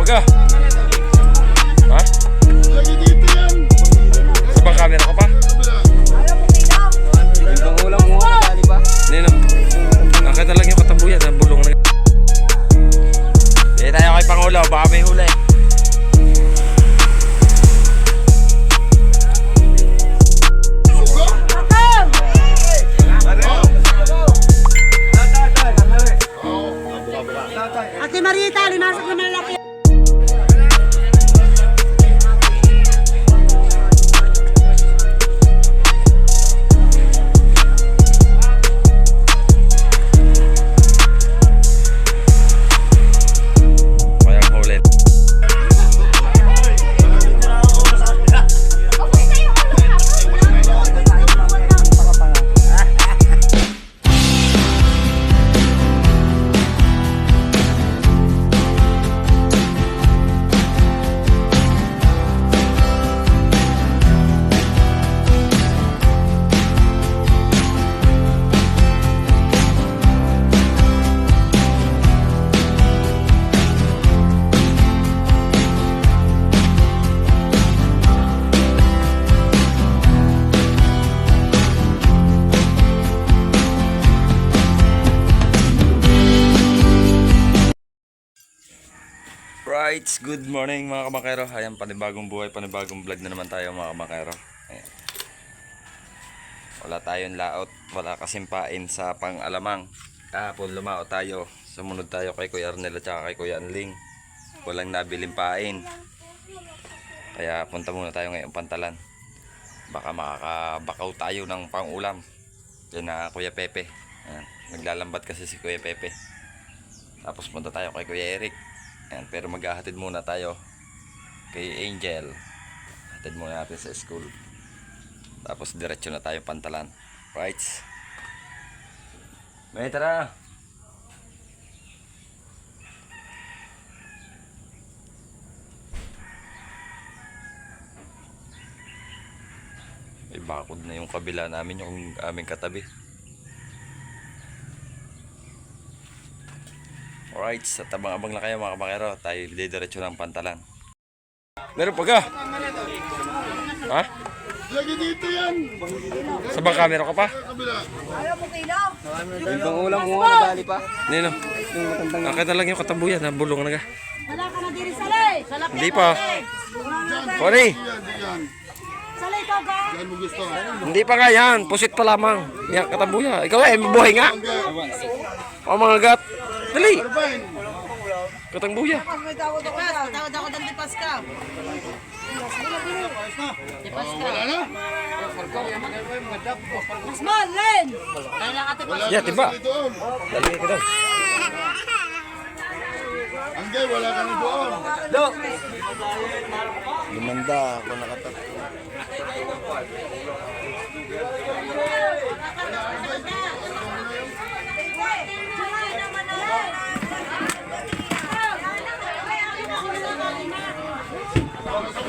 Pagka. Ha? Lagi dito yan. Sa bang camera ka pa? Ibang ulam mo, nadali pa. Nino. Nakita lang yung katabuyan, bulong na. Hindi tayo kay Pangulo, baka may huli. Ate Marita, limasok na malaki. Kayang huli. Right, good morning mga kamakero. Ayan, panibagong buhay, panibagong vlog na naman tayo mga kamakero. Ayan. Wala tayong laot, wala kasimpain sa pang-alamang. Kahapon lumao tayo, sumunod tayo kay Kuya Arnel at saka kay Kuya Anling. Walang nabiling pain. Kaya punta muna tayo ngayong Pantalan. Baka makakabakaw tayo ng pang-ulam. Yan na Kuya Pepe. Ayan, naglalambat kasi si Kuya Pepe. Tapos punta tayo kay Kuya Eric. Ayan, pero maghahatid muna tayo kay Angel. Hatid muna natin sa school. Tapos diretso na tayo Pantalan. Right? May tara! May bakod na yung kabila namin, yung aming katabi. Alright, sa tabang-abang na kayo mga kabakero. Tayo diretso ng Pantalan. Meron pa ka? Ha? Lagi dito yan. Sa bang camera ka pa? Ibang ulam mo, nadali pa. Nino. Nakita lang yung katabuyan, bulong na ka. Wala ka na diri salay. Hindi pa. Sorry. Yan. Salay ka ka. Yan mo gusto. Hindi pa nga yan. Pusit pa lamang. Yan katabuya. Ikaw eh, mabuhay nga. O mga gat. Dali. Katangbuya. Tawad ako ng dipas ka. Wala na? Mas malen. Ya, tiba. Dito on. Dali ka daw. Anggay, wala ka na doon. Lumanda ako nakatap.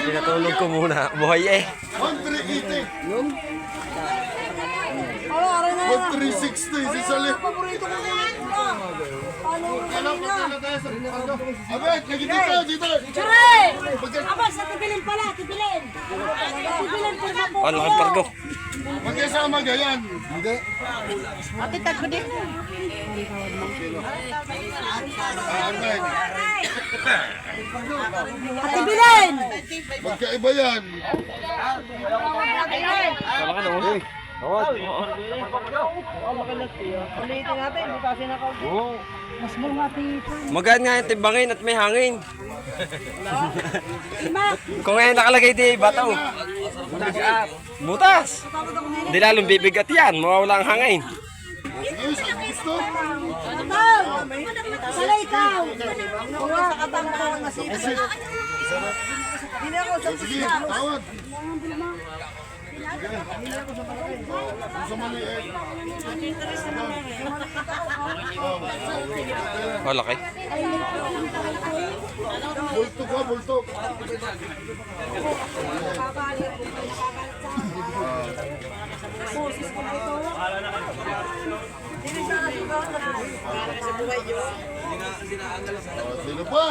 Pinatulog ko muna. Buhay eh. 1,380. Ano, aray na. 1,360. Si Salih. Paborito ko na. Abet, lagi dito, dito. Chure! Aba, sa tibilin pala, tibilin. Tibilin po na po. Ang laki pargo. Magkasama gayan. Hindi. Ate, tagpo din. Anggay. Ate Bilen! Magkaiba yan. Wala ka na ulit. Tawad. Ulitin natin, butasin ako. Mas mga tito. Magaan nga yung timbangin at may hangin. Lima. Kung ngayon nakalagay di bataw. Butas. Hindi lalong bibigat yan. Mawawala ang hangin. Sige, saan mo gusto? Ikaw! Salay ikaw! Kuha sa katang-katang nasipin. Hindi ako sa Sige, tawad. Sa maliit. Malaki. Bulto ka, bulto. Sino pa?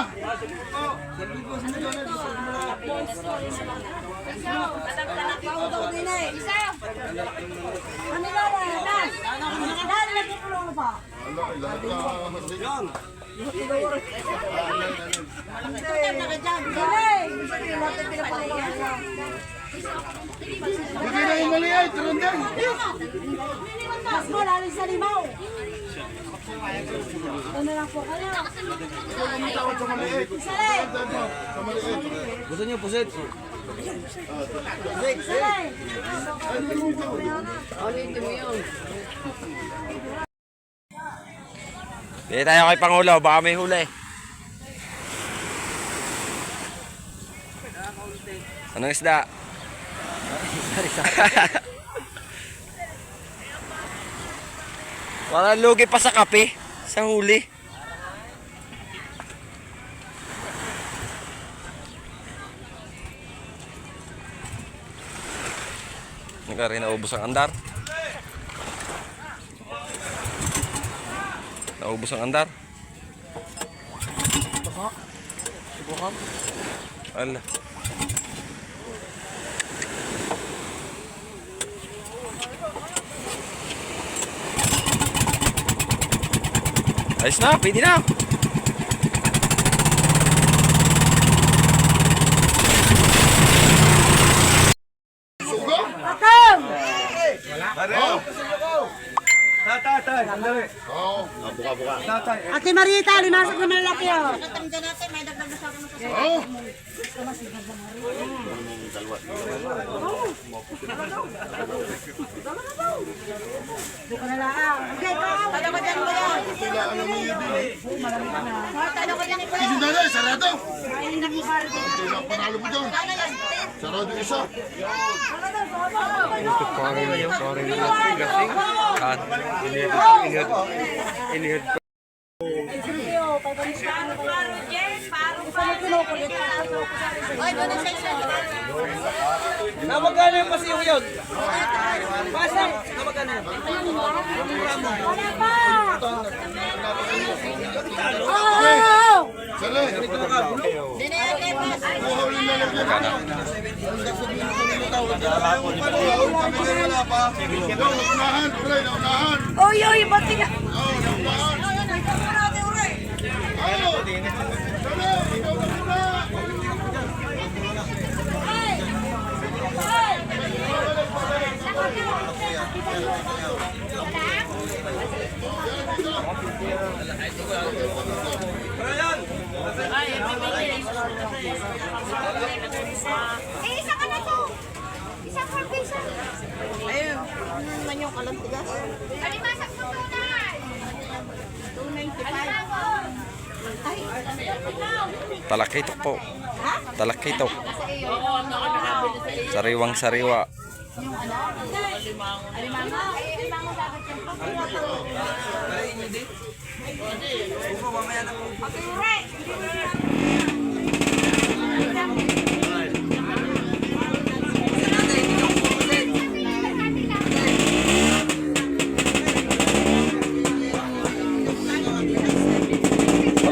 Ano ba? Dan, nagtutulong pa. Ilan lang. Bigay na yung maliit, Rondel. Mas malalim sa limaw. Ano lang po kayo? Ikaw lang may tawad sa maliit. Rondel mo, sa maliit. Gusto niyo pusit? Salay. Dito tayo kay Pangulo, baka may huli. Anong isda? Wala lugi pa sa kape, sa huli. Nagka rin naubos ang andar. Naubos ang andar. Subukan. Ala. Ayos na, pwede na. Suga? Atang! Oo. Ate Marita, limasok na malaki oh. Oo. Buka na lang. Okay, talo ka dyan mo yan. Sila alam mo yung ibig. Talo ka dyan. Kasi nanay, sarado. Ay, nakikari. Sila ang panalo mo dyan. Sarado isa. Na magkano yung pasiyo yun? Pasang! Na magkano yun? Wala pa! Oh! Sali. Buhaw yung lalagyan. Naunahan, pre, naunahan. Oy, oy, ba't ka? Oo, naunahan. Oo. Sali, ikaw na muna. Eh, isa ka na to. Isang harvey isa. Ayun. Ano naman yung kalang tigas? Alimasag mo tunay. 295. Talakitok po. Talakitok. Sariwang sariwa.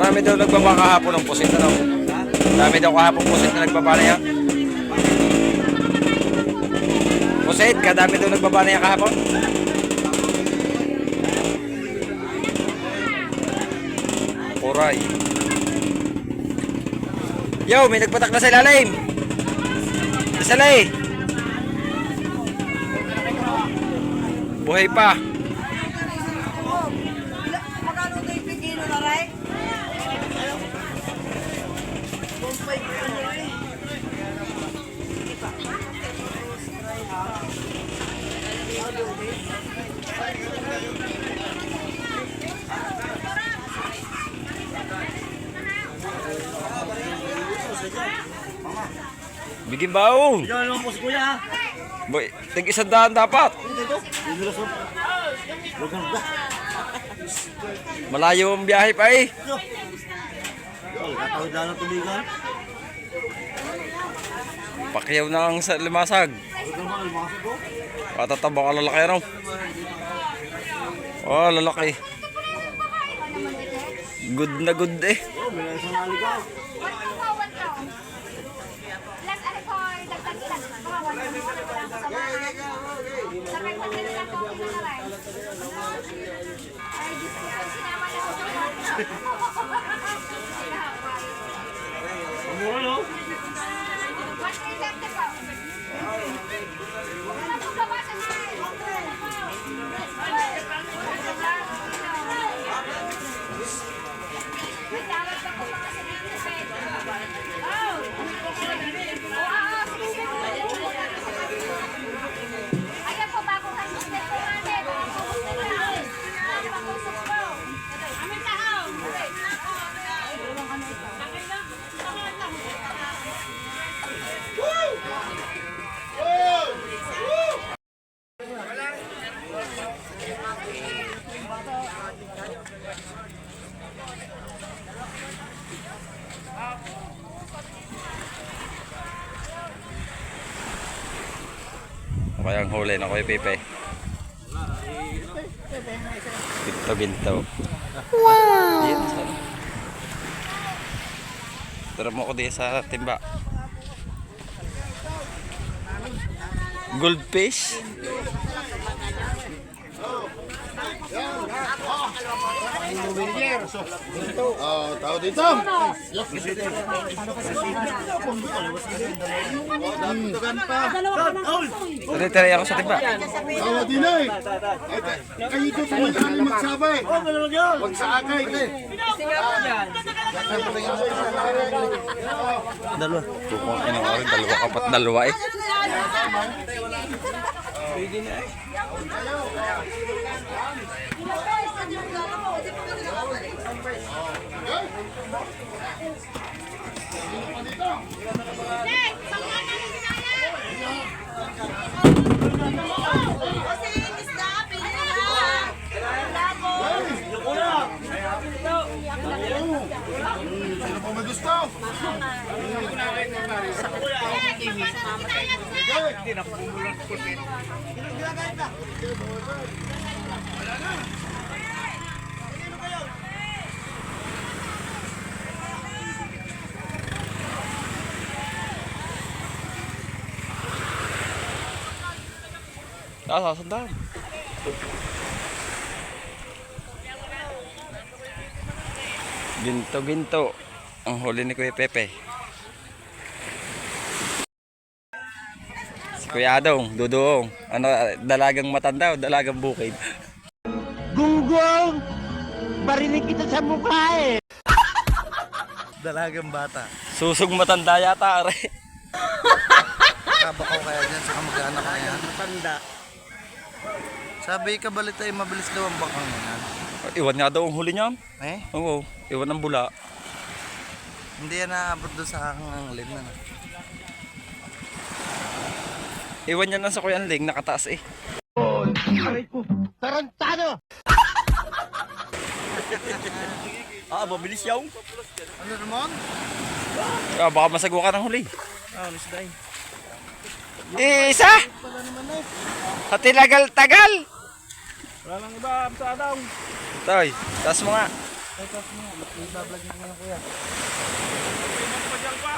Marami daw nagbaba kahapon ng pusit, ano? Marami daw kahapon pusit na nagbaba na yan. Pusit, kadami daw nagbaba na yan kahapon. Oray. Yo, may nagpatak na sa ilalim. Isalay. Buhay pa. Magkano ito yung pigilo na rin? Biging baon. Yan naman po si Kuya. Boy, tig-100 dapat. Malayo ang biyahe pa eh. Katawid lang ng tubigan. Pakyaw na ang sa limasag. Patataba ka lalaki raw. Oh, lalaki. Good na good eh. Ayan po, bagong handset po natin. Amin tao. O kaya ang huli na Kuya Pepe. Ginto. Wow! Yan, sana. Tara mo ko din sa timba. Goldfish. Tao dito. Tari ako sa timba. Tawa din eh. Kayo dito pumunta na magsabay. Huwag sa agay. Dalawa. Kung inang oras, dalawa kapat dalawa eh. Sino po may gusto? Sandaan. Ginto. Ang huli ni Kuya Pepe. Si Kuya Adong, Dudong. Ano, dalagang matanda o dalagang bukid? Gunggong! Barinig kita sa mukha eh! Dalagang bata. Susog matanda yata, are. Kabakaw kaya dyan sa kamag-anak na yan. Matanda. Sabi ka balit ay mabilis daw ang bakang na yan. Iwan nga daw ang huli niyan. Eh? Oo, iwan ang bula. Hindi yan naabot doon sa aking anglin na. Iwan niya lang sa Kuya Anling, nakataas eh. Tarantado! Mabilis yaw. Ano naman? Baka masagukan ng huli. Nisday. Isa! Sa tinagal-tagal! Wala nang iba, sa daw. Toy, taas mo nga. Ibablog mo na kuya.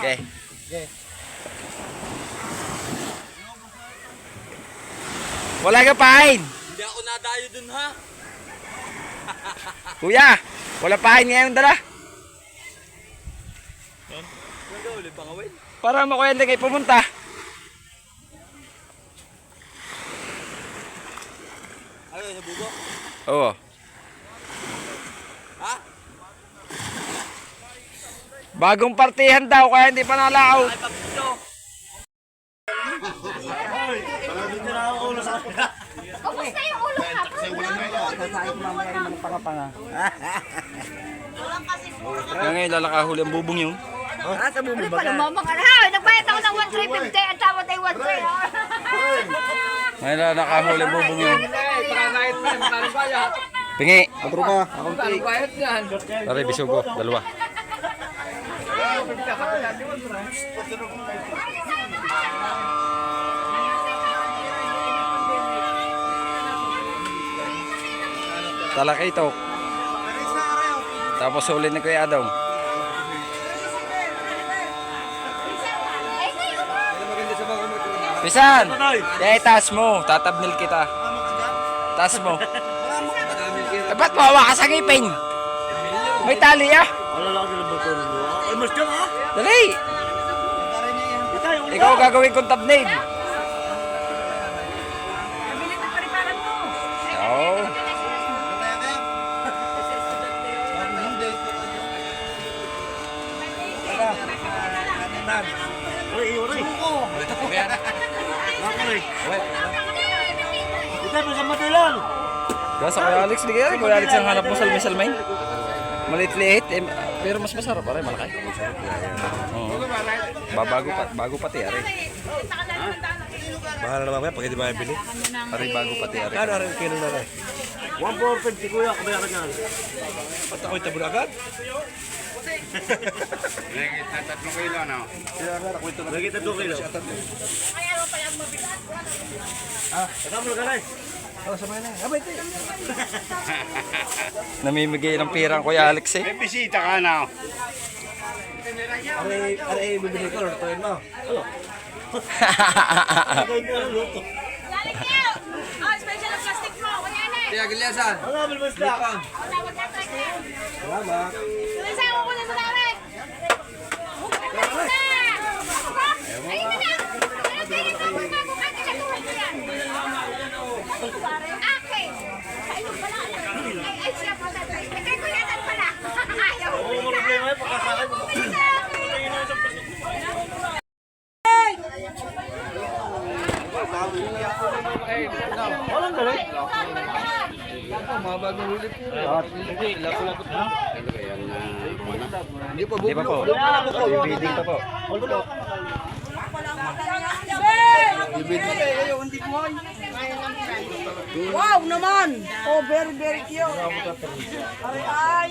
Okay. Wala ka pain! Hindi ako nadayo dun ha. Kuya, wala pain ngayon dala. Ulit pangawin. Para mo Kuya Anling ay pumunta. Ayaw, nabugo. Oo. Ha? Bagong partihan daw kaya hindi pa nalakaw. Ay, papito. Kumusta yung ulo ka? Ngayon lalakahuli ang bubong yun. Sa Ano pa namamang ka na? Nagbayad ako ng 1,350. Ang tawad ay 1,300. Ngayon lalakahuli ang bubong yun. Pingi. Patro ka. Tari, bisugo. Dalawa. Talakitok. Tapos huli ni Kuya Adong. Pisan! Kaya taas mo. Tatabnil kita. Taas mo. Eh, ba't mawawa ka sa ngipin? May tali ah. Dali! Ikaw gagawin kong thumbnail. Oo. Gasa Kuya Alex, di kaya Kuya Alex ang hanap mo salmi-salmay. Malit-liit, eh, pero mas masarap pare, malaki. Oo. Bago pati are. Mahal na mamaya pag hindi mabili. Pare bago pati are. Kano rin kilo na rin? 1,450 kuya, kabayaran niyan. Basta ko itabon agad? Tatlong kilo na. Lagi 3 kilo. Kasama mo ka na eh. Namimigay ng pirang Kuya Alex eh. May bisita ka na. Are bibili ko, lutuin mo. Ano? Lutuin mo, luto. Oh, special ang plastic mo. Kuya na. Kaya gilyasan. Ano naman mo isda? Salamat. Isa ako na sa darat. Ayun na lang. Okay. Sa inyo pala. Ay, siya pala. Kaya ko yan pala. Ayaw. Oo, mga problema eh, pagkasakay mo. Walang galing. Di pa po. Bibiling pa po. Wow naman! Oh, very, very cute. Ay,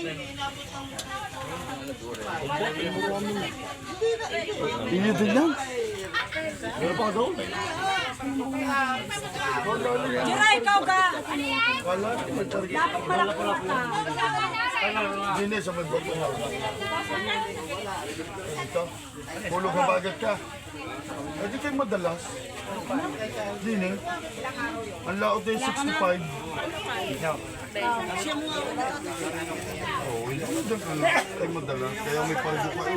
Jira, ikaw ka. Dapat malakot ka. Hindi sa may bago. Ito, hulog na bagat ka. Hindi kayo madalas. Dini, ang laot ay 65. Oo, hindi mo dyan ka lang. Ay madalas, kaya may paldo pa eh.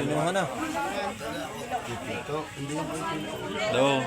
Ano na? Ito, hindi mo Do.